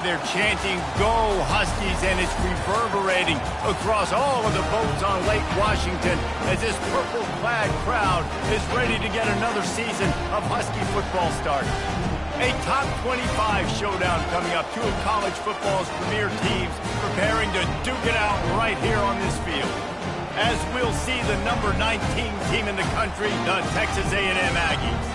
They're chanting, "Go Huskies," and it's reverberating across all of the boats on Lake Washington as this purple-clad crowd is ready to get another season of Husky football started. A top 25 showdown coming up. Two of college football's premier teams preparing to duke it out right here on this field. As we'll see the number 19 team in the country, the Texas A&M Aggies,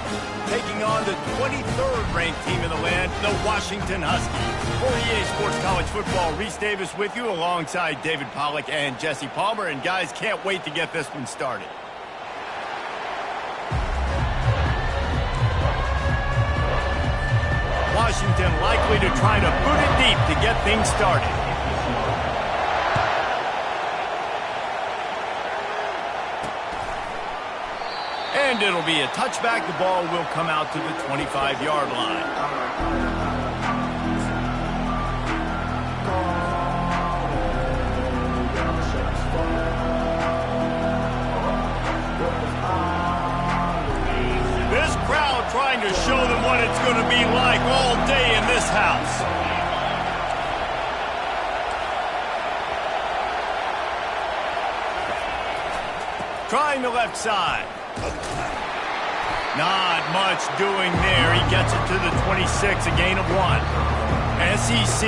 taking on the 23rd ranked team in the land, the Washington Huskies. For EA Sports College Football, Reese Davis with you alongside David Pollack and Jesse Palmer. And guys, can't wait to get this one started. Washington likely to try to boot it deep to get things started. And it'll be a touchback. The ball will come out to the 25-yard line. This crowd trying to show them what it's going to be like all day in this house. Trying the left side. Not much doing there. He gets it to the 26, a gain of 1. SEC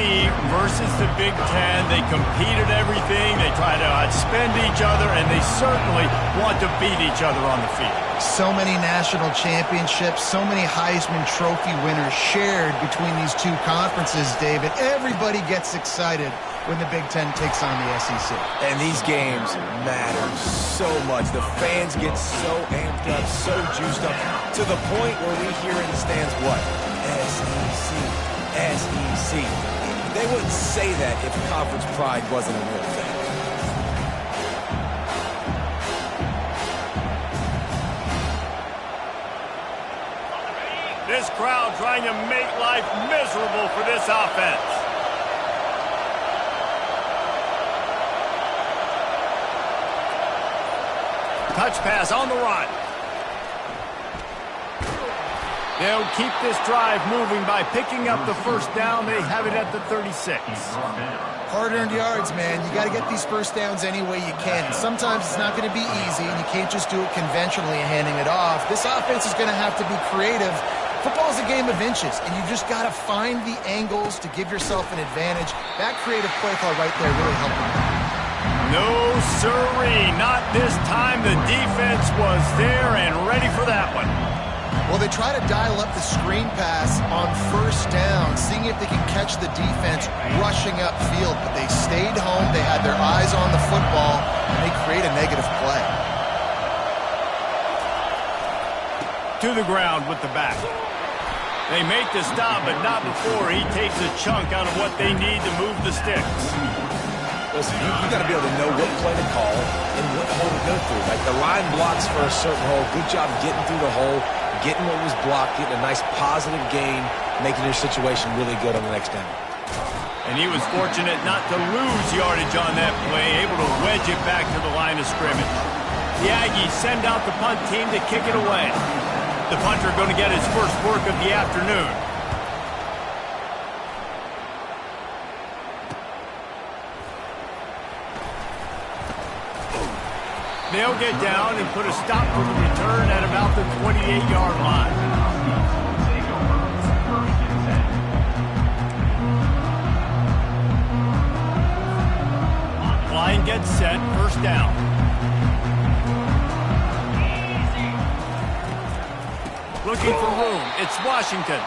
versus the Big Ten. They compete at everything. They try to outspend each other, and they certainly want to beat each other on the field. So many national championships, so many Heisman Trophy winners shared between these two conferences, David. Everybody gets excited when the Big Ten takes on the SEC. And these games matter so much. The fans get so amped up, so juiced up, to the point where we hear in the stands what? SEC, SEC. They wouldn't say that if conference pride wasn't a real thing. This crowd trying to make life miserable for this offense. Touch pass on the run. They'll keep this drive moving by picking up the first down. They have it at the 36. Hard-earned yards, man. You got to get these first downs any way you can. Sometimes it's not going to be easy, and you can't just do it conventionally and handing it off. This offense is going to have to be creative. Football is a game of inches, and you just got to find the angles to give yourself an advantage. That creative play call right there really helped them. No, sirree. Not this time. The defense was there and ready for that one. Well, they try to dial up the screen pass on first down, seeing if they can catch the defense rushing upfield, but they stayed home. They had their eyes on the football, and they create a negative play. To the ground with the back. They make the stop, but not before he takes a chunk out of what they need to move the sticks. Listen, you got to be able to know what play to call and what hole to go through. Like the line blocks for a certain hole. Good job getting through the hole, getting what was blocked, getting a nice positive gain, making your situation really good on the next down. And he was fortunate not to lose yardage on that play, able to wedge it back to the line of scrimmage. The Aggies send out the punt team to kick it away. The punter going to get his first work of the afternoon. They'll get down and put a stop to the return at about the 28-yard line. Line gets set, first down. Looking for room. It's Washington.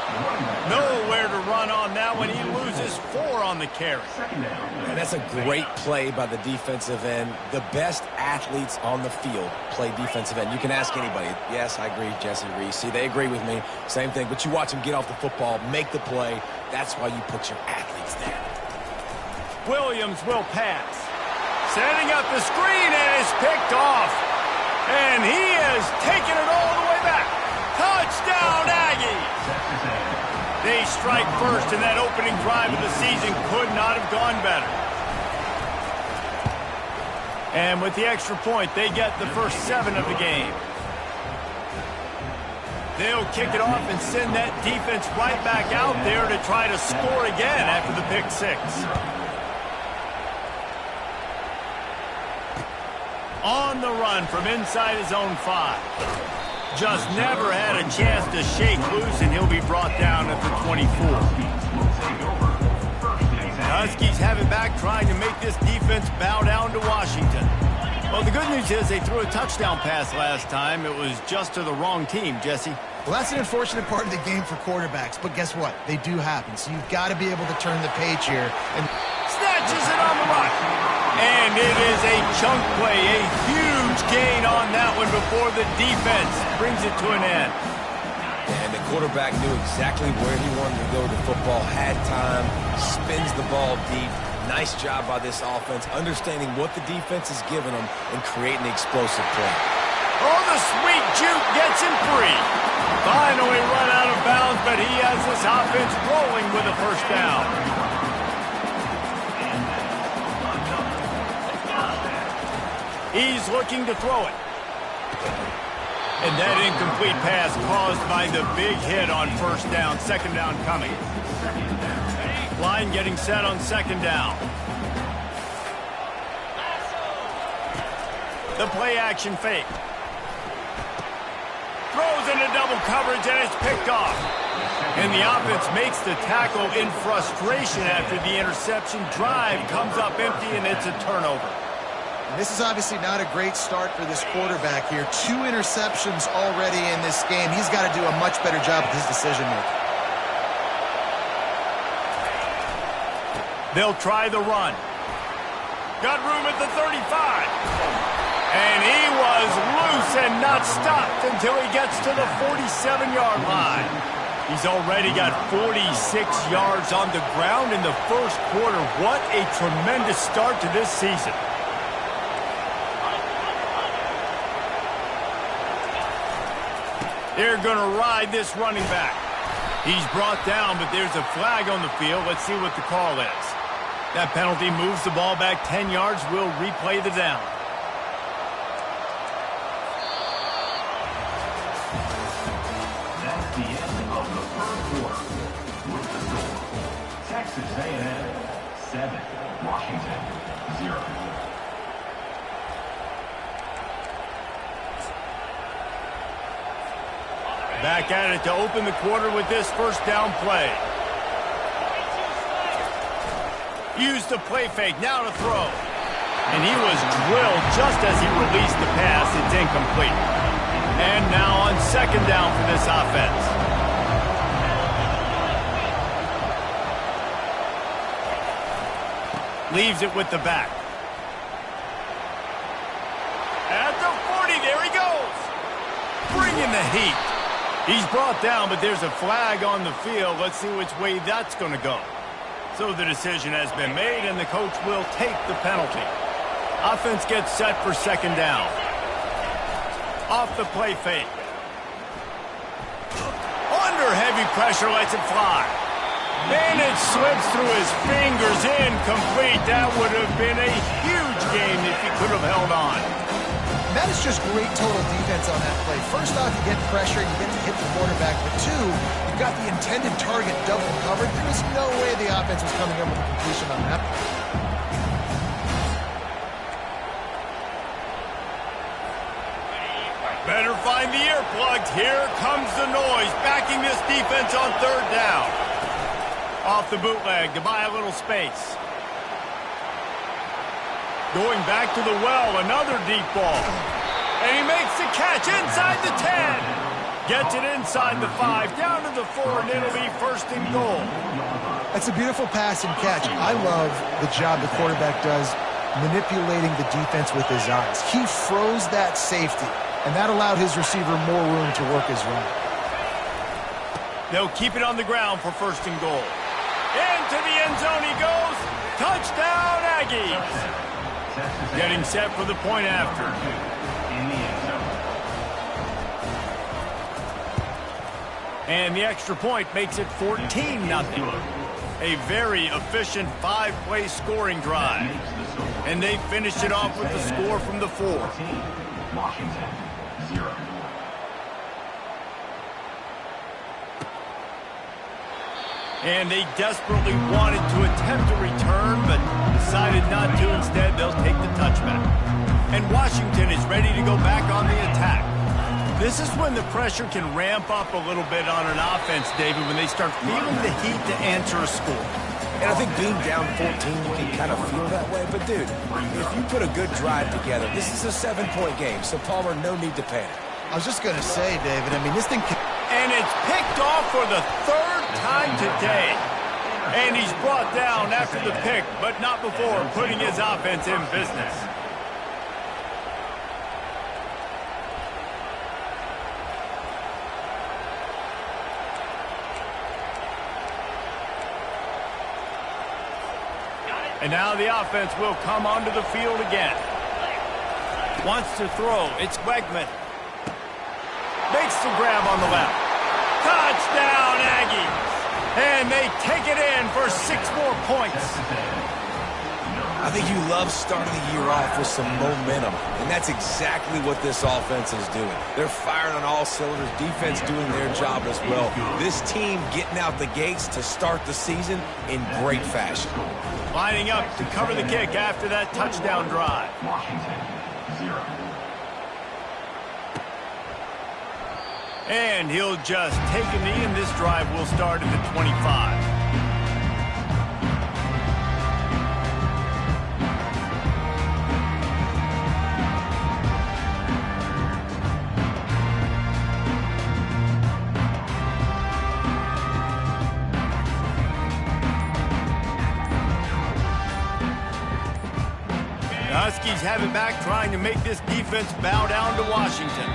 Nowhere to run on that one. He loses 4 on the carry. And that's a great play by the defensive end. The best athletes on the field play defensive end. You can ask anybody. Yes, I agree, Jesse Reese. See, they agree with me. Same thing. But you watch them get off the football, make the play. That's why you put your athletes there. Williams will pass. Setting up the screen, and it's picked off. And he is taking it all the way back. Touchdown, Aggies! They strike first, and that opening drive of the season could not have gone better. And with the extra point, they get the first 7 of the game. They'll kick it off and send that defense right back out there to try to score again after the pick six. On the run from inside his own 5. Just never had a chance to shake loose, and he'll be brought down at the 24. The Huskies have it back, trying to make this defense bow down to Washington. Well, the good news is they threw a touchdown pass last time. It was just to the wrong team, Jesse. Well, that's an unfortunate part of the game for quarterbacks, but guess what? They do happen, so you've got to be able to turn the page here. And snatches it on the run. And it is a chunk play, a huge gain on that one before the defense brings it to an end. And the quarterback knew exactly where he wanted to go with the football, had time, spins the ball deep. Nice job by this offense, understanding what the defense is giving them and creating the explosive play. Oh, the sweet juke gets him free. Finally run out of bounds, but he has this offense rolling with a first down. He's looking to throw it. And that incomplete pass caused by the big hit on first down. Second down coming. Line getting set on second down. The play action fake. Throws into double coverage and it's picked off. And the offense makes the tackle in frustration after the interception. Drive comes up empty and it's a turnover. This is obviously not a great start for this quarterback here. 2 interceptions already in this game. He's got to do a much better job with his decision-making. They'll try the run. Got room at the 35. And he was loose and not stopped until he gets to the 47-yard line. He's already got 46 yards on the ground in the first quarter. What a tremendous start to this season. They're going to ride this running back. He's brought down, but there's a flag on the field. Let's see what the call is. That penalty moves the ball back 10 yards. We'll replay the down. That's the end of the first quarter. With the score, Texas A&M 7, Washington 0. Back at it to open the quarter with this first down play. Used the play fake, now to throw. And he was drilled just as he released the pass. It's incomplete. And now on second down for this offense. Leaves it with the back. At the 40, there he goes. Bringing the heat. He's brought down, but there's a flag on the field. Let's see which way that's going to go. So the decision has been made, and the coach will take the penalty. Offense gets set for second down. Off the play fake. Under heavy pressure, lets it fly. And it slips through his fingers, incomplete. That would have been a huge game if he could have held on. That is just great total defense on that play. First off, you get pressure, you get to hit the quarterback. But 2, you've got the intended target double covered. There was no way the offense was coming up with a completion on that play. Better find the earplugs. Here comes the noise, backing this defense on third down. Off the bootleg to buy a little space. Going back to the well, another deep ball. And he makes the catch inside the 10. Gets it inside the 5, down to the 4, and it'll be first and goal. That's a beautiful pass and catch. I love the job the quarterback does manipulating the defense with his eyes. He froze that safety, and that allowed his receiver more room to work his route. They'll keep it on the ground for first and goal. Into the end zone he goes. Touchdown, Aggies. Getting set for the point after. And the extra point makes it 14-0. A very efficient 5-play scoring drive. And they finished it off with the score from the 4. Washington 0. And they desperately wanted to attempt a return, but decided not to. Instead, they'll take the touchback. And Washington is ready to go back on the attack. This is when the pressure can ramp up a little bit on an offense, David, when they start feeling the heat to answer a score. And I think being down 14, you can kind of feel that way. But, dude, if you put a good drive together, this is a 7-point game, so, Palmer, no need to panic. I was just going to say, David, I mean, this thing... And it's picked off for the third time today. And he's brought down after the pick, but not before putting his offense in business. And now the offense will come onto the field again. Wants to throw. It's Wegman. Makes the grab on the left. Touchdown, Aggies. And they take it in for 6 more points. I think you love starting the year off with some momentum, and that's exactly what this offense is doing. They're firing on all cylinders, defense doing their job as well. This team getting out the gates to start the season in great fashion. Lining up to cover the kick after that touchdown drive. Washington, 0. And he'll just take a knee, and this drive will start at the 25. The Huskies have it back, trying to make this defense bow down to Washington.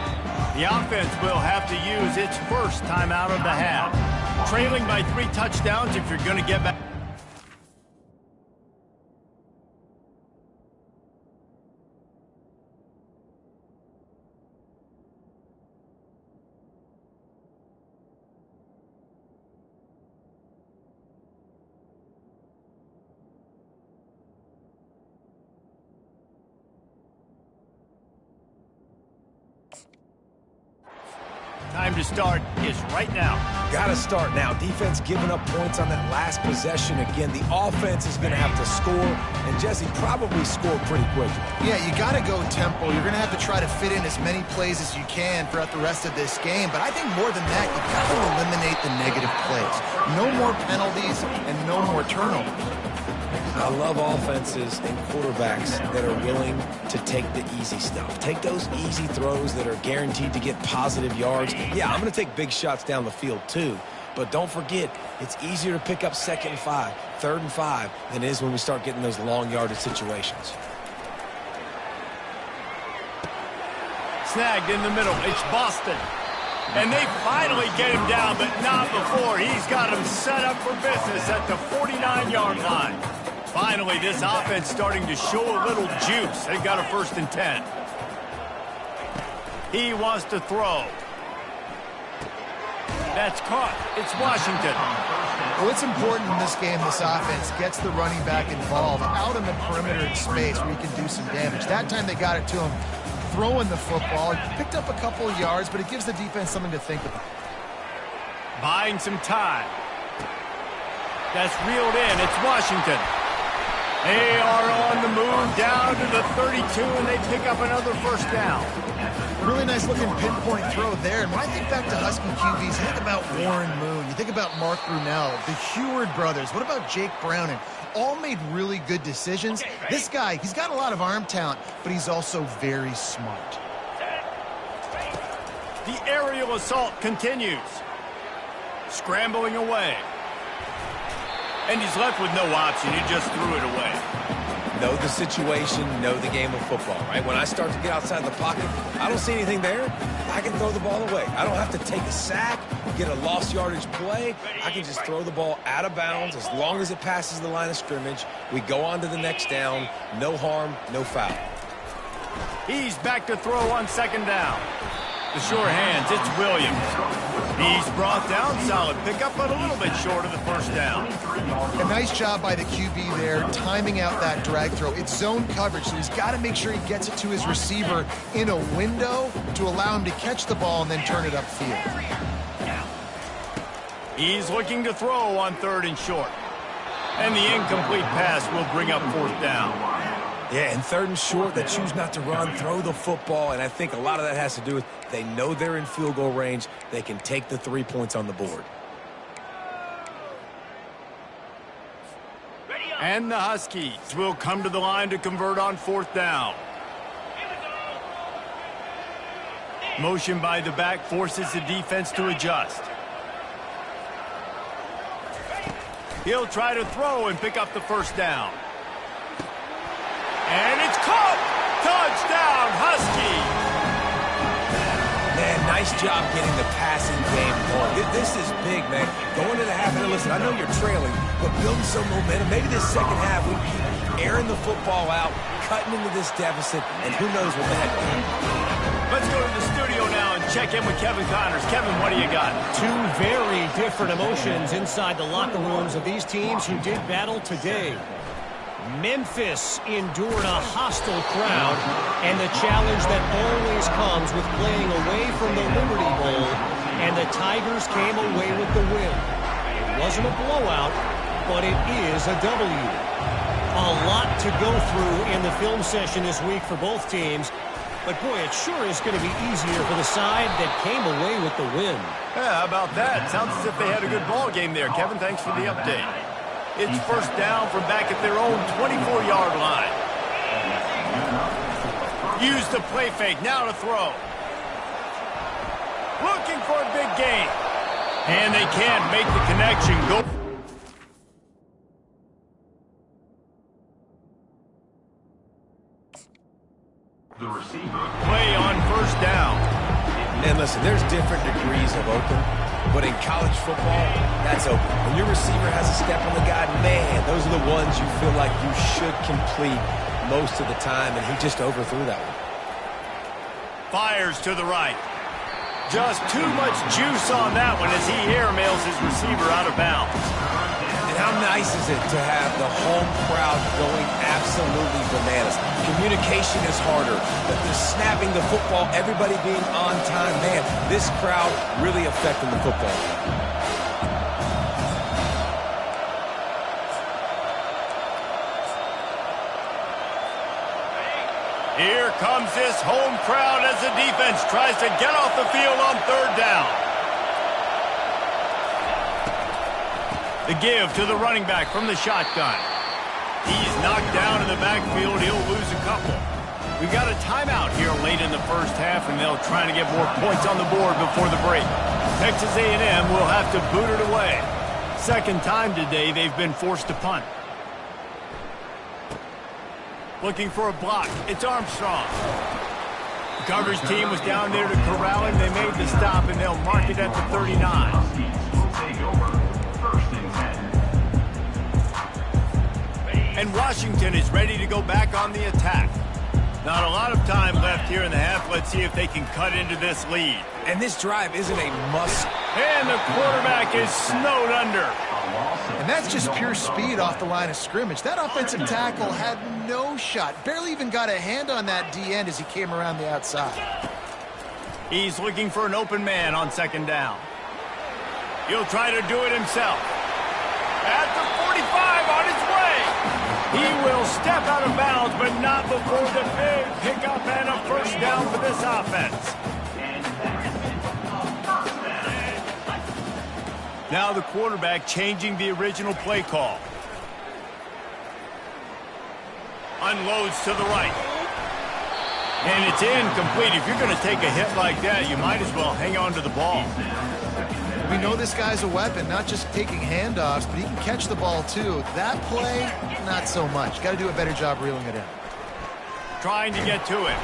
The offense will have to use its first timeout of the half. Trailing by 3 touchdowns if you're going to get back. Time to start is right now. Got to start now. Defense giving up points on that last possession. Again, the offense is going to have to score, and Jesse probably scored pretty quickly. Yeah, you got to go tempo. You're going to have to try to fit in as many plays as you can throughout the rest of this game. But I think more than that, you got to eliminate the negative plays. No more penalties and no more turnovers. I love offenses and quarterbacks that are willing to take the easy stuff. Take those easy throws that are guaranteed to get positive yards. Yeah, I'm going to take big shots down the field too. But don't forget, it's easier to pick up 2nd and 5, 3rd and 5 than it is when we start getting those long yardage situations. Snagged in the middle. It's Boston. And they finally get him down, but not before. He's got him set up for business at the 49-yard line. Finally, this offense starting to show a little juice. They got a 1st and 10. He wants to throw. That's caught. It's Washington. Well, it's important in this game this offense gets the running back involved out in the perimeter in space where he can do some damage. That time they got it to him throwing the football. He picked up a couple of yards, but it gives the defense something to think about. Buying some time. That's reeled in. It's Washington. They are on the move down to the 32, and they pick up another 1st down. Really nice looking pinpoint throw there. And when I think back to Husky QBs, you think about Warren Moon, you think about Mark Brunell, the Heward brothers, what about Jake Browning? All made really good decisions. This guy, he's got a lot of arm talent, but he's also very smart. The aerial assault continues. Scrambling away. And he's left with no option. He just threw it away. Know the situation, know the game of football, right? When I start to get outside the pocket, I don't see anything there, I can throw the ball away. I don't have to take a sack, get a lost yardage play. I can just throw the ball out of bounds as long as it passes the line of scrimmage. We go on to the next down. No harm, no foul. He's back to throw on 2nd down. The sure hands, it's Williams. He's brought down, solid pickup, but a little bit short of the 1st down. A nice job by the QB there, timing out that drag throw. It's zone coverage, so he's got to make sure he gets it to his receiver in a window to allow him to catch the ball and then turn it upfield. He's looking to throw on 3rd and short. And the incomplete pass will bring up 4th down. Yeah, and 3rd and short, they choose not to run, throw the football, and I think a lot of that has to do with they know they're in field goal range. They can take the 3 points on the board. And the Huskies will come to the line to convert on 4th down. Motion by the back forces the defense to adjust. He'll try to throw and pick up the 1st down. And it's caught! Touchdown, Huskies! Man, nice job getting the passing game going. This is big, man. Going to the half, and listen, I know you're trailing, but building some momentum. Maybe this second half we keep airing the football out, cutting into this deficit, and who knows what the heck. Let's go to the studio now and check in with Kevin Connors. Kevin, what do you got? Two very different emotions inside the locker rooms of these teams who did battle today. Memphis endured a hostile crowd and the challenge that always comes with playing away from the Liberty Bowl, and the Tigers came away with the win. It wasn't a blowout, but it is a W. A lot to go through in the film session this week for both teams, but boy, it sure is going to be easier for the side that came away with the win. Yeah, how about that? Sounds as if they had a good ball game there. Kevin, thanks for the update. It's 1st down from back at their own 24-yard line. Use the play fake, now to throw. Looking for a big gain. And they can't make the connection. Go. The receiver. Play on 1st down. And listen, there's different degrees of open, but in college football, that's open. When your receiver has a step on the guy, man, those are the ones you feel like you should complete most of the time, and he just overthrew that one. Fires to the right. Just too much juice on that one as he airmails his receiver out of bounds. And how nice is it to have the home crowd going absolutely bananas? Communication is harder, but they're snapping the football, everybody being on time. Man, this crowd really affecting the football. Here comes this home crowd as the defense tries to get off the field on 3rd down. The give to the running back from the shotgun. He's knocked down in the backfield. He'll lose a couple. We've got a timeout here late in the 1st half, and they'll try to get more points on the board before the break. Texas A&M will have to boot it away. 2nd time today they've been forced to punt. Looking for a block. It's Armstrong. The coverage team was down there to corral him. They made the stop, and they'll mark it at the 39. Take over. 1st and 10. And Washington is ready to go back on the attack. Not a lot of time left here in the half. Let's see if they can cut into this lead. And this drive isn't a must. And the quarterback is snowed under. And that's just pure speed off the line of scrimmage. That offensive tackle had no shot. Barely even got a hand on that D-end as he came around the outside. He's looking for an open man on 2nd down. He'll try to do it himself. At the 45 on his way. He will step out of bounds, but not before the big pickup and a 1st down for this offense. Now the quarterback changing the original play call. Unloads to the right. And it's incomplete. If you're going to take a hit like that, you might as well hang on to the ball. We know this guy's a weapon, not just taking handoffs, but he can catch the ball too. That play, not so much. Got to do a better job reeling it in. Trying to get to it.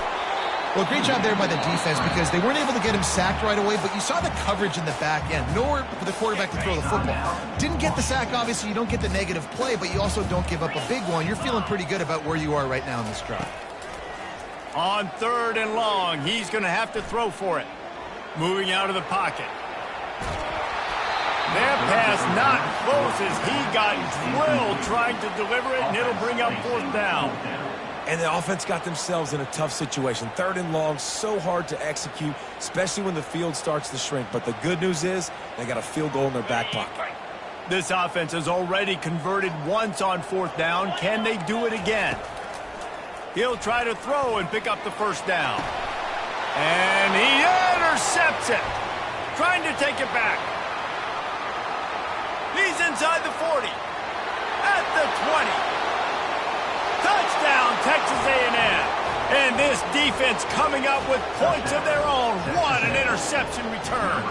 Well, great job there by the defense because they weren't able to get him sacked right away, but you saw the coverage in the back end. Nowhere for the quarterback to throw the football. Didn't get the sack, obviously. You don't get the negative play, but you also don't give up a big one. You're feeling pretty good about where you are right now in this drive. On 3rd and long, he's going to have to throw for it. Moving out of the pocket. That pass not close as he got drilled trying to deliver it, and it'll bring up 4th down. And the offense got themselves in a tough situation. 3rd and long, so hard to execute, especially when the field starts to shrink. But the good news is they got a field goal in their back pocket. This offense has already converted once on 4th down. Can they do it again? He'll try to throw and pick up the 1st down. And he intercepts it. Trying to take it back. He's inside the 40. At the 20. Touchdown, Texas A&M. And this defense coming up with points of their own. What an interception return.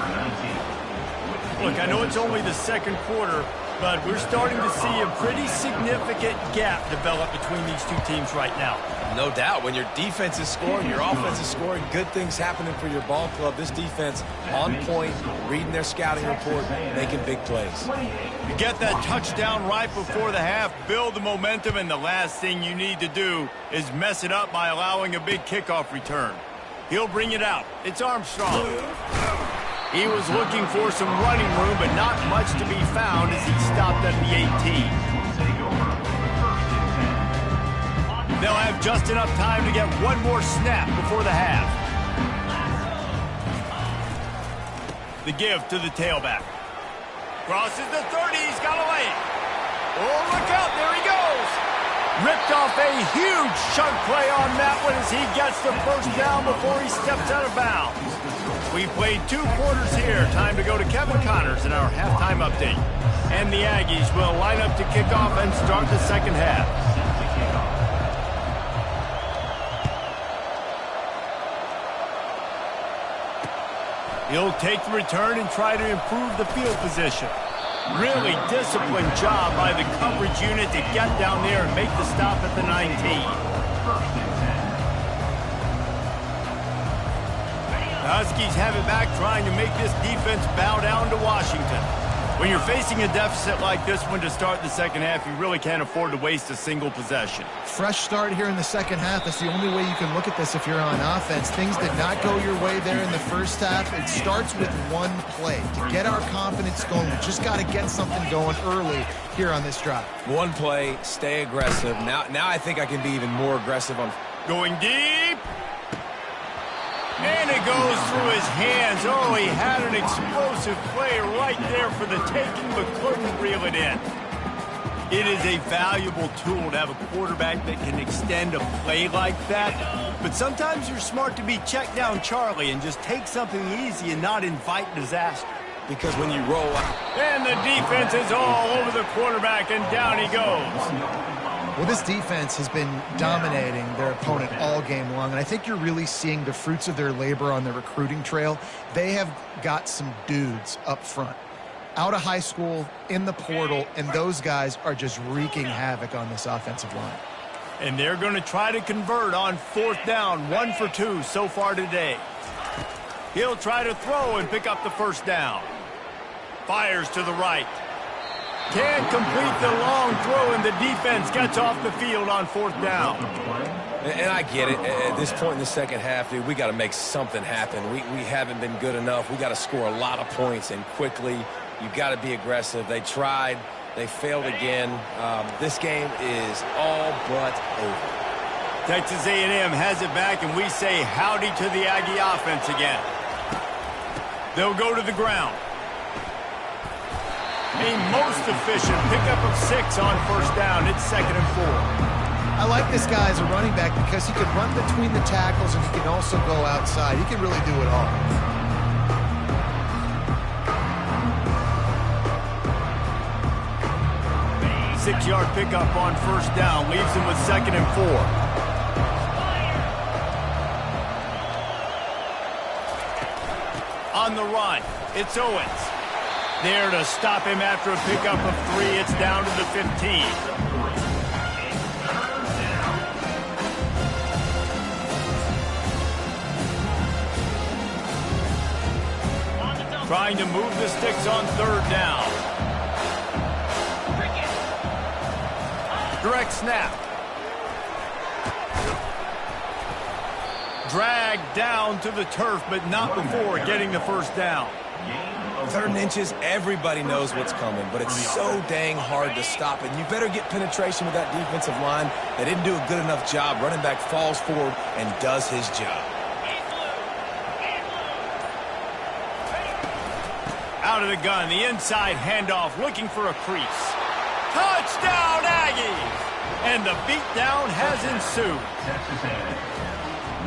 Look, I know it's only the 2nd quarter, but we're starting to see a pretty significant gap develop between these two teams right now. No doubt. When your defense is scoring, your offense is scoring, good things happening for your ball club. This defense on point, reading their scouting report, making big plays. You get that touchdown right before the half, build the momentum, and the last thing you need to do is mess it up by allowing a big kickoff return. He'll bring it out. It's Armstrong. He was looking for some running room, but not much to be found as he stopped at the 18. They'll have just enough time to get one more snap before the half. The give to the tailback. Crosses the 30, he's got to lay it. Oh, look out, there he goes. Ripped off a huge chunk play on that one as he gets the 1st down before he steps out of bounds. We played 2 quarters here. Time to go to Kevin Connors in our halftime update. And the Aggies will line up to kick off and start the 2nd half. He'll take the return and try to improve the field position. Really disciplined job by the coverage unit to get down there and make the stop at the 19. The Huskies have it back, trying to make this defense bow down to Washington. When you're facing a deficit like this one to start the 2nd half, you really can't afford to waste a single possession. Fresh start here in the 2nd half. That's the only way you can look at this if you're on offense. Things did not go your way there in the 1st half. It starts with one play. To get our confidence going, we just got to get something going early here on this drive. One play, stay aggressive. Now I think I can be even more aggressive on... Going deep. And it goes through his hands. Oh, he had an explosive play right there for the taking, but couldn't reel it in. It is a valuable tool to have a quarterback that can extend a play like that. But sometimes you're smart to be check down Charlie and just take something easy and not invite disaster. Because when you roll out... And the defense is all over the quarterback, and down he goes. Well, this defense has been dominating their opponent all game long, and I think you're really seeing the fruits of their labor on the recruiting trail. They have got some dudes up front, out of high school, in the portal, and those guys are just wreaking havoc on this offensive line. And they're going to try to convert on 4th down, 1 for 2 so far today. He'll try to throw and pick up the 1st down. Fires to the right. Can't complete the long throw, and the defense gets off the field on 4th down. And I get it. At this point in the 2nd half, dude, we got to make something happen. We haven't been good enough. We got to score a lot of points, and quickly. You got to be aggressive. They tried. They failed again. This game is all but over. Texas A&M has it back, and we say howdy to the Aggie offense again. They'll go to the ground. A most efficient pickup of 6 on 1st down. It's 2nd and 4. I like this guy as a running back because he can run between the tackles and he can also go outside. He can really do it all. Six-yard pickup on 1st down leaves him with 2nd and 4. On the run, it's Owens. There to stop him after a pickup of 3. It's down to the 15. Trying to move the sticks on 3rd down. Direct snap. Dragged down to the turf, but not before getting the 1st down. 3rd and inches, everybody knows what's coming, but it's so dang hard to stop it. You better get penetration with that defensive line. They didn't do a good enough job. Running back falls forward and does his job. Out of the gun, the inside handoff, looking for a crease. Touchdown, Aggies! And the beatdown has ensued.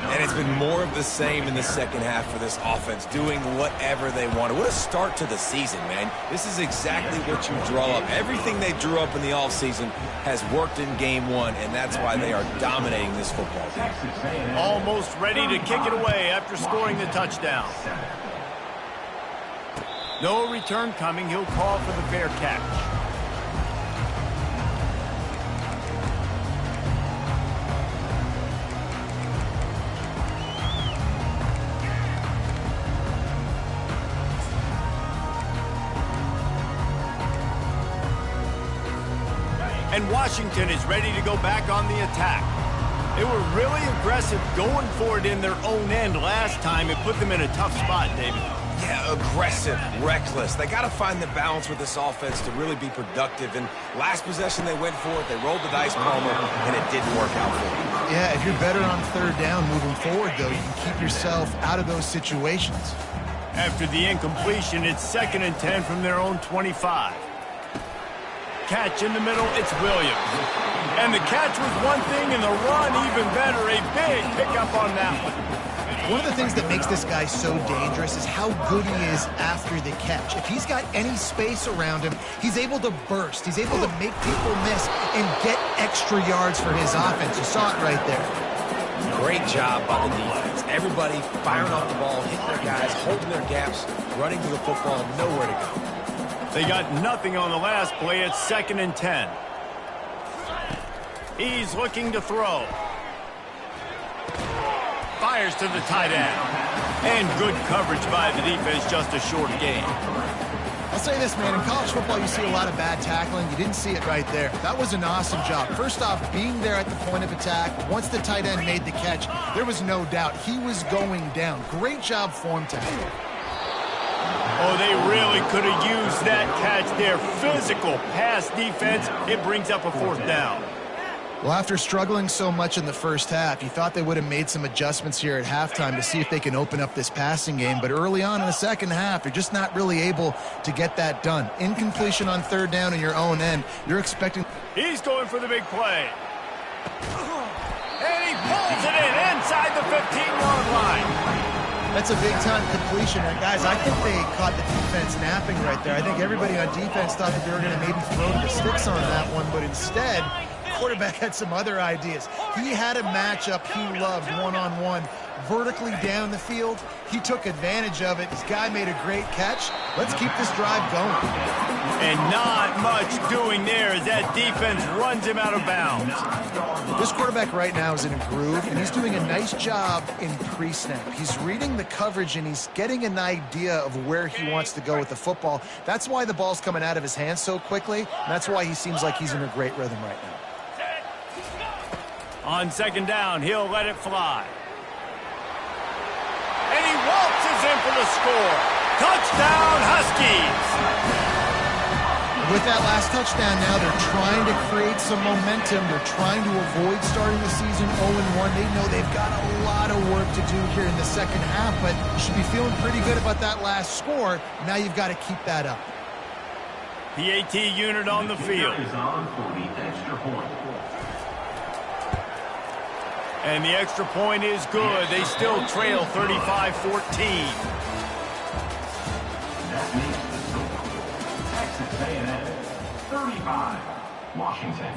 And it's been more of the same in the second half for this offense, doing whatever they wanted. What a start to the season, man. This is exactly what you draw up. Everything they drew up in the offseason has worked in game 1, and that's why they are dominating this football game. Almost ready to kick it away after scoring the touchdown. No return coming. He'll call for the fair catch. And Washington is ready to go back on the attack. They were really aggressive going for it in their own end last time. It put them in a tough spot, David. Yeah, aggressive, reckless. They got to find the balance with this offense to really be productive. And last possession they went for it. They rolled the dice, Palmer, and it didn't work out for them. Yeah, if you're better on 3rd down moving forward, though, you can keep yourself out of those situations. After the incompletion, it's 2nd and 10 from their own 25. Catch in the middle, it's Williams. And the catch was one thing, and the run even better. A big pickup on that one. One of the things that makes this guy so dangerous is how good he is after the catch. If he's got any space around him, he's able to burst. He's able to make people miss and get extra yards for his offense. You saw it right there. Great job by the defense. Everybody firing off the ball, hitting their guys, holding their gaps, running to the football, nowhere to go. They got nothing on the last play. It's 2nd and 10. He's looking to throw. Fires to the tight end. And good coverage by the defense, just a short gain. I'll say this, man. In college football, you see a lot of bad tackling. You didn't see it right there. That was an awesome job. First off, being there at the point of attack. Once the tight end made the catch, there was no doubt he was going down. Great job for him to handle. Oh, they really could have used that catch there. Physical pass defense. It brings up a 4th down. Well, after struggling so much in the first half, you thought they would have made some adjustments here at halftime to see if they can open up this passing game. But early on in the second half, you're just not really able to get that done. Incompletion on 3rd down in your own end. You're expecting... He's going for the big play. And he pulls it in inside the 15-yard line. That's a big-time completion. And guys, I think they caught the defense napping right there. I think everybody on defense thought that they were going to maybe throw to the sticks on that one, but instead, the quarterback had some other ideas. He had a matchup he loved one-on-one, vertically down the field. He took advantage of it. This guy made a great catch. Let's keep this drive going. And not much doing there as that defense runs him out of bounds. This quarterback right now is in a groove, and he's doing a nice job in pre-snap. He's reading the coverage, and he's getting an idea of where he wants to go with the football. That's why the ball's coming out of his hands so quickly, and that's why he seems like he's in a great rhythm right now. On 2nd down, he'll let it fly. And he waltzes in for the score. Touchdown, Huskies! With that last touchdown now, they're trying to create some momentum. They're trying to avoid starting the season 0-1. They know they've got a lot of work to do here in the second half, but you should be feeling pretty good about that last score. Now you've got to keep that up. PAT unit on the field. And the extra point is good. They still trail 35-14. Washington.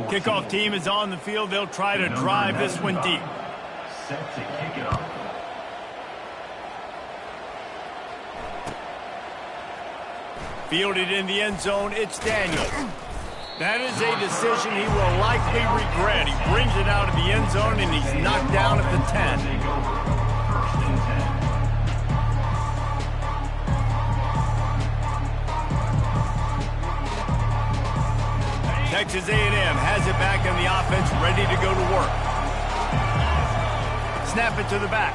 Kickoff team is on the field. They'll try to drive this one deep. Set to kick it off. Fielded in the end zone, it's Daniels. That is a decision he will likely regret. He brings it out of the end zone, and he's knocked down at the 10. Texas A&M has it back in the offense, ready to go to work. Snap it to the back.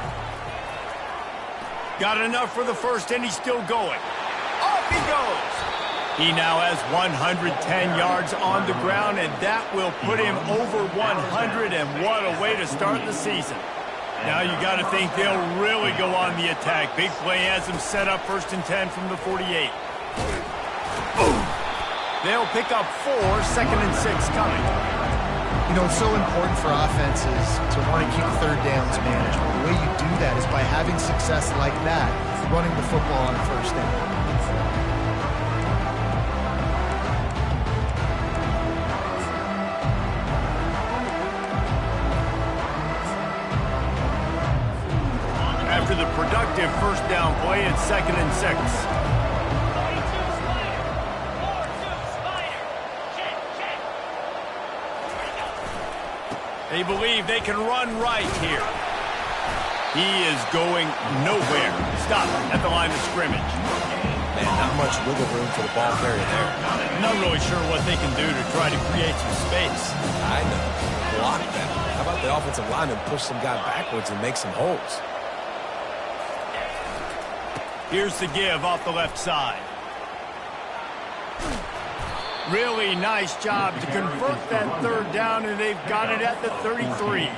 Got enough for the first, and he's still going. he goes. He now has 110 yards on the ground, and that will put him over 100, and what a way to start the season. Now you got to think they'll really go on the attack. Big play has them set up 1st and 10 from the 48. They'll pick up 4, 2nd and 6 coming. You know, it's so important for offenses to want to keep third downs manageable. The way you do that is by having success like that, running the football on 1st down. After the productive 1st down play, it's 2nd and 6. They believe they can run right here. He is going nowhere. Stop at the line of scrimmage. Man, not much wiggle room for the ball carrier there. I'm not really sure what they can do to try to create some space. I know. Block that. How about the offensive lineman push some guy backwards and make some holes? Here's the give off the left side. Really nice job to convert that 3rd down, and they've got it at the 33.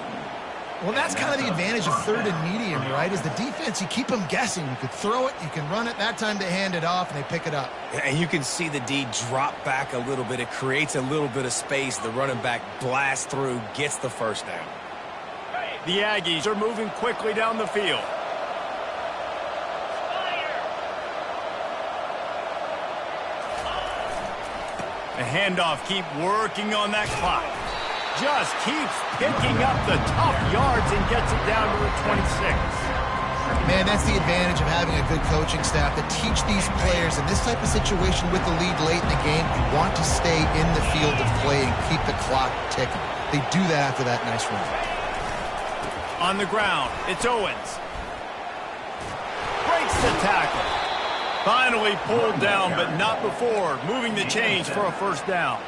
Well, that's kind of the advantage of 3rd and medium, right? Is the defense, you keep them guessing. You could throw it, you can run it. That time they hand it off, and they pick it up. And you can see the D drop back a little bit. It creates a little bit of space. The running back blasts through, gets the 1st down. The Aggies are moving quickly down the field. The handoff, keep working on that clock. Just keeps picking up the tough yards and gets it down to the 26. Man, that's the advantage of having a good coaching staff that teach these players in this type of situation with the lead late in the game. You want to stay in the field of play and keep the clock ticking. They do that after that nice run. On the ground, it's Owens. Breaks the tackle. Finally pulled down, but not before. Moving the chains for a 1st down.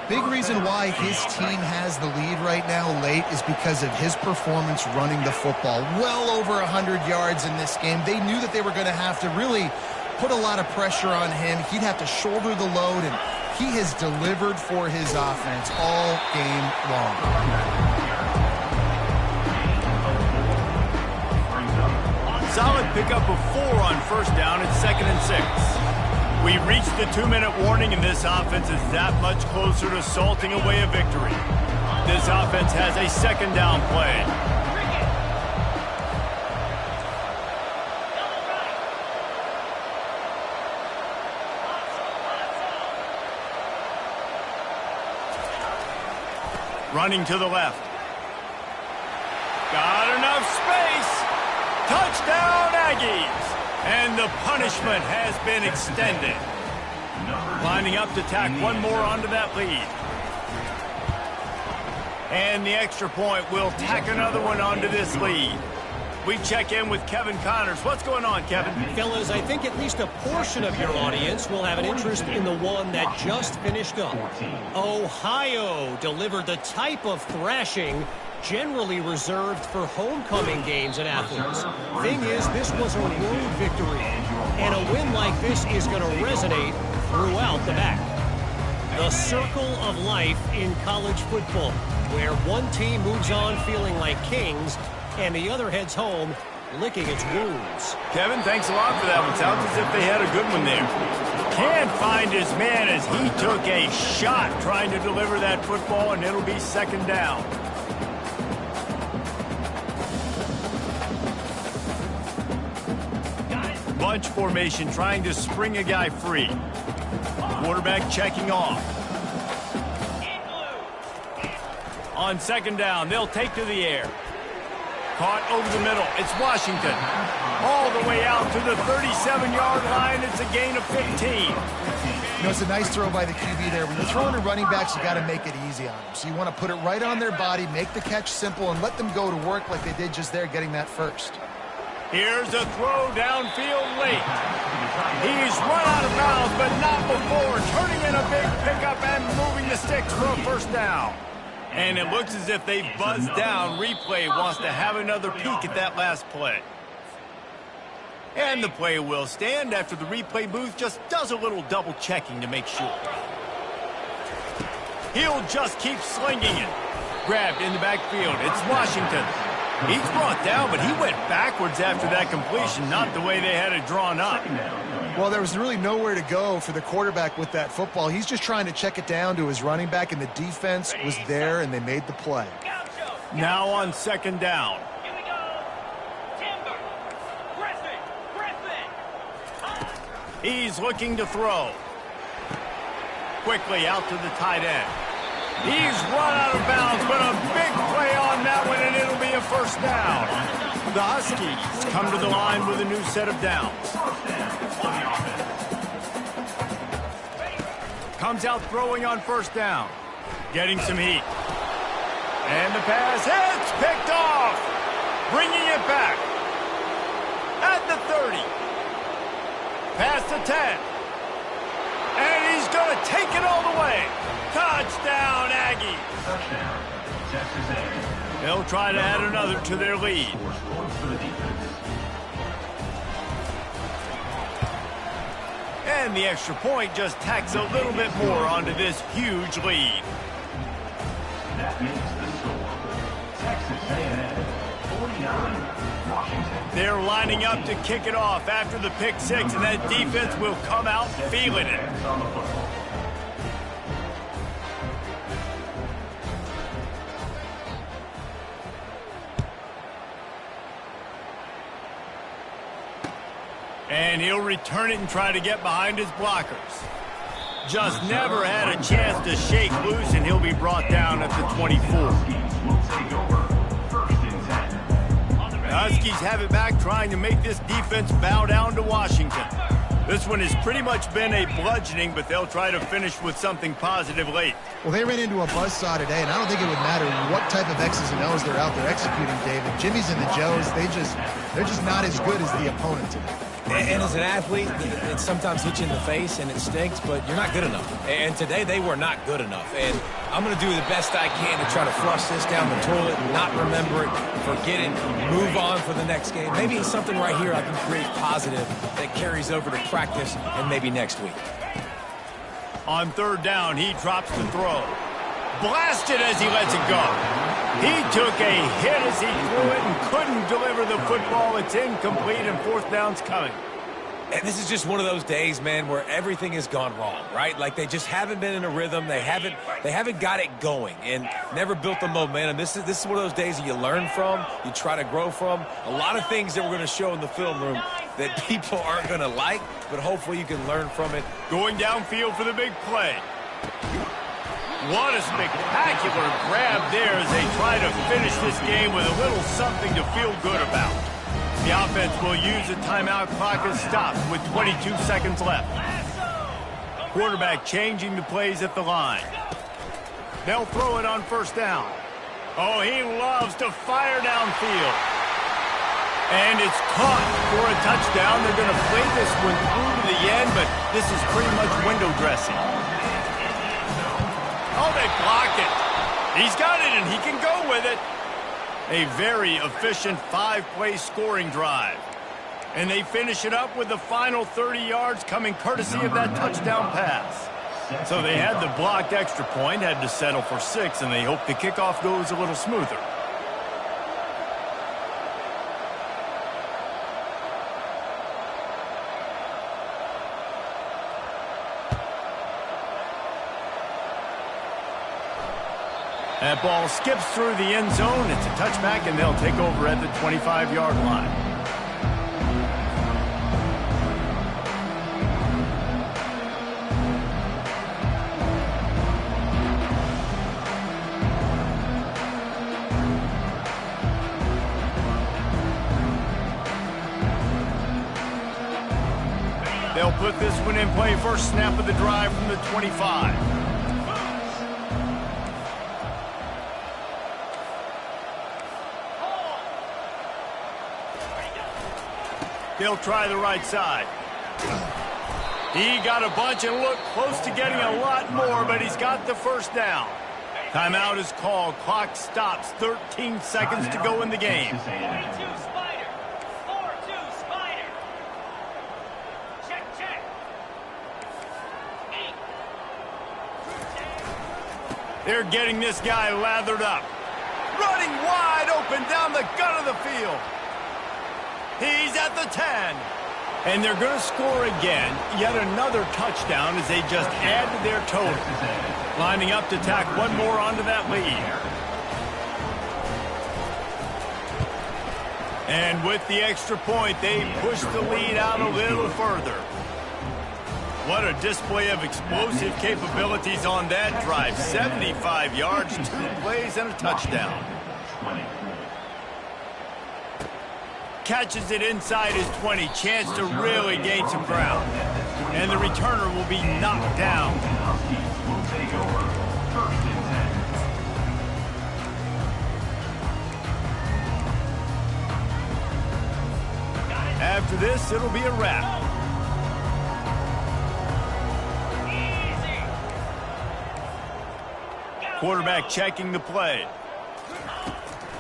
Big reason why his team has the lead right now late is because of his performance running the football. Well over 100 yards in this game. They knew that they were going to have to really put a lot of pressure on him. He'd have to shoulder the load, and he has delivered for his offense all game long. Solid pickup of 4 on 1st down at 2nd and 6. We reached the 2-minute warning, and this offense is that much closer to salting away a victory. This offense has a 2nd down play. Running to the left. Got enough space. Touchdown, Aggies! And the punishment has been extended. Lining up to tack one more onto that lead. And the extra point will tack another one onto this lead. We check in with Kevin Connors. What's going on, Kevin? Fellas, I think at least a portion of your audience will have an interest in the one that just finished up. Ohio delivered the type of thrashing generally reserved for homecoming games in Athens. Thing is, this was a road victory, and a win like this is going to resonate throughout the MAC. The circle of life in college football, where one team moves on feeling like kings, and the other heads home licking its wounds. Kevin, thanks a lot for that one. Sounds as if they had a good one there. Can't find his man as he took a shot trying to deliver that football, and it'll be 2nd down. Bunch formation, trying to spring a guy free. Quarterback checking off. On 2nd down, they'll take to the air. Caught over the middle. It's Washington. All the way out to the 37-yard line. It's a gain of 15. You know, it's a nice throw by the QB there. When you're throwing to running backs, you got to make it easy on them. So you want to put it right on their body, make the catch simple, and let them go to work like they did just there, getting that first. Here's a throw downfield late. He's run out of bounds, but not before. Turning in a big pickup and moving the sticks for a 1st down. And it looks as if they've buzzed down. Replay wants to have another peek at that last play. And the play will stand after the replay booth just does a little double checking to make sure. He'll just keep slinging it. Grabbed in the backfield. It's Washington. He's brought down, but he went backwards after that completion, not the way they had it drawn up. Well, there was really nowhere to go for the quarterback with that football. He's just trying to check it down to his running back, and the defense was there, and they made the play. Now on second down. Here we go. Timber. Griffin. He's looking to throw. Quickly out to the tight end. He's run out of bounds, but a big play on that one, and it'll be a first down. The Huskies come to the line with a new set of downs. Comes out throwing on first down. Getting some heat. And the pass hits, picked off. Bringing it back. At the 30. Past the 10. And he's going to take it all the way. Touchdown, Aggie. Touchdown, Texas A&M. They'll try to add another to their lead. Scores points for the defense. And the extra point just tacks a little bit more onto this huge lead. That makes the score. Texas A&M 49, Washington. They're lining up to kick it off after the pick six, and that defense will come out feeling it. Hands on the football. And he'll return it and try to get behind his blockers. Just never had a chance to shake loose, and he'll be brought down at the 24. Huskies will take over. First and 10. The Huskies have it back, trying to make this defense bow down to Washington. This one has pretty much been a bludgeoning, but they'll try to finish with something positive late. Well, they ran into a buzzsaw today, and I don't think it would matter what type of X's and O's they're out there executing, David. Jimmy's and the Joes, they're just not as good as the opponent today. And as an athlete, it sometimes hits you in the face and it stinks, but you're not good enough. And today they were not good enough. And I'm going to do the best I can to try to flush this down the toilet, not remember it, forget it, move on for the next game. Maybe it's something right here I can create positive that carries over to practice and maybe next week. On third down, he drops the throw. Blasted as he lets it go. He took a hit as he threw it and couldn't deliver the football. It's incomplete, and fourth down's coming. And this is just one of those days, man, where everything has gone wrong, right? Like they just haven't been in a rhythm. They haven't got it going and never built the momentum. This is one of those days that you learn from, you try to grow from. A lot of things that we're going to show in the film room that people aren't going to like, but hopefully you can learn from it. Going downfield for the big play. What a spectacular grab there as they try to finish this game with a little something to feel good about. The offense will use the timeout clock as stopped with 22 seconds left. Quarterback changing the plays at the line. They'll throw it on first down. Oh, he loves to fire downfield. And it's caught for a touchdown. They're going to play this one through to the end, but this is pretty much window dressing. Oh, they blocked it. He's got it, and he can go with it. A very efficient five-play scoring drive. And they finish it up with the final 30 yards coming courtesy of that touchdown pass. So they had the blocked extra point, had to settle for 6, and they hope the kickoff goes a little smoother. That ball skips through the end zone. It's a touchback, and they'll take over at the 25-yard line. They'll put this one in play. First snap of the drive from the 25. They'll try the right side. He got a bunch and looked close to getting a lot more, but he's got the first down. Timeout is called. Clock stops. 13 seconds to go in the game. 3-2 Spider. 4-2 Spider. They're getting this guy lathered up. Running wide open down the gut of the field. He's at the 10. And they're going to score again. Yet another touchdown as they just add to their total. Lining up to tack one more onto that lead. And with the extra point, they push the lead out a little further. What a display of explosive capabilities on that drive. 75 yards, 2 plays, and a touchdown. Catches it inside his 20. Chance to really gain some ground. And the returner will be knocked down. After this, it'll be a wrap. Quarterback checking the play.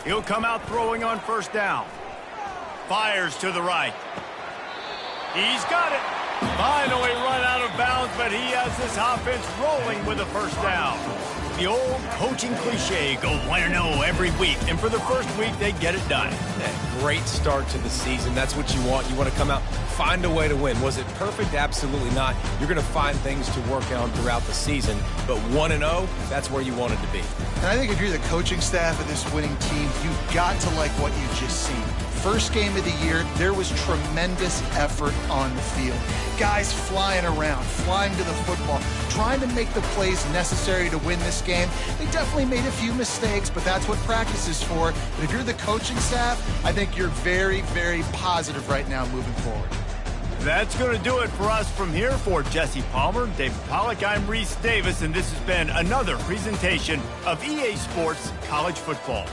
He'll come out throwing on first down. Fires to the right. He's got it. Finally run out of bounds, but he has this offense rolling with a first down. The old coaching cliche, go 1-0 every week. And for the first week, they get it done. Yeah, great start to the season. That's what you want. You want to come out, find a way to win. Was it perfect? Absolutely not. You're going to find things to work on throughout the season. But 1-0, that's where you want it to be. And I think if you're the coaching staff of this winning team, you've got to like what you've just seen. First game of the year, there was tremendous effort on the field. Guys flying around, flying to the football, trying to make the plays necessary to win this game. They definitely made a few mistakes, but that's what practice is for. But if you're the coaching staff, I think you're very, very positive right now moving forward. That's going to do it for us from here. For Jesse Palmer, David Pollack, I'm Reese Davis, and this has been another presentation of EA Sports College Football.